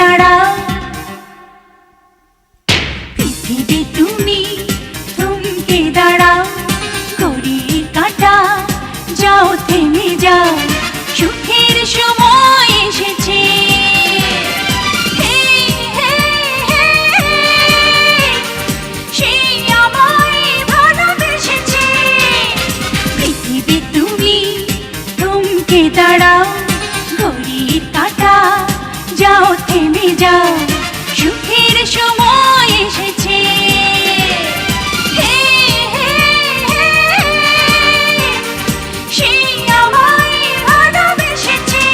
দাঁড়াও, পৃথিবী তুমি থমকে দাঁড়াও, ঘড়ির কাঁটা যাও থেমে যাও, সুখের সময় এসেছে। সেই আমায় ভালোবেসেছে। পৃথিবী তুমি থমকে দাঁড়াও, ঘড়ির কাঁটা যাও থেমে যাও, সুখের সময় এসেছে। সেই আমায় ভালোবেসেছে।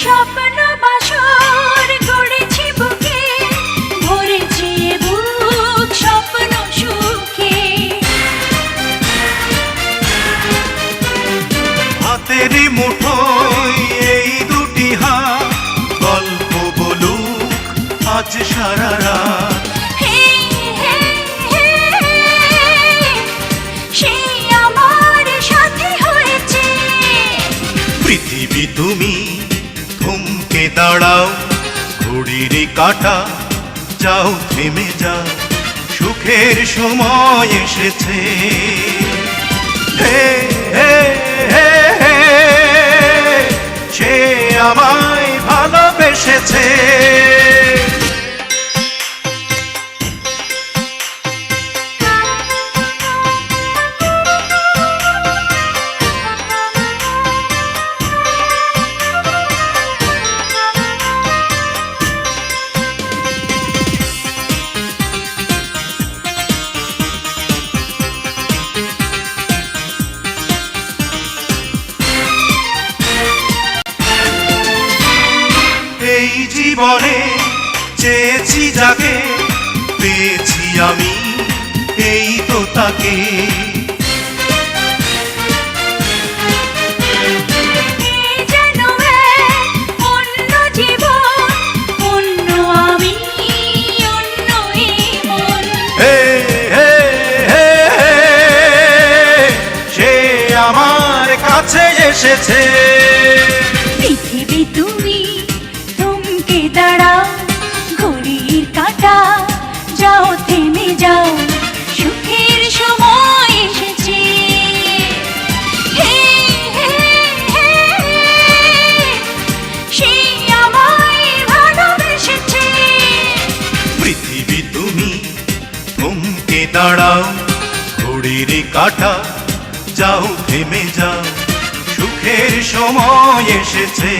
স্বপ্ন বাসর গড়েছি বুকে, ভরেছি বুক স্বপ্ন সুখে। হাতেরই মুঠোয় এই দুটি হাত, গল্প বলুক আজ সারা রাত। সেই আমার সাথে হয়েছে। পৃথিবী তুমি থমকে দাঁড়াও, ঘড়ির কাঁটা যাও থেমে যাও, সুখের সময় এসেছে। হে হে হে হে, সে আমায় ভালোবেসেছে। এই জীবনে চেয়েছি যাকে, পেয়েছি আমি এই তো তাকে। যেন এক অন্য জীবন, অন্য আমি, অন্য এই মন। হে হে হে হে, সে আমার কাছে এসেছে। পৃথিবী তুমি থমকে দাঁড়াও, ঘড়ির কাঁটা যাও থেমে যাও, সুখের সময় এসেছে। সেই আমায় ভালোবেসেছে। পৃথিবী তুমি থমকে দাঁড়াও, ঘড়ির কাঁটা যাও থেমে যাও, সুখের সময় এসেছে।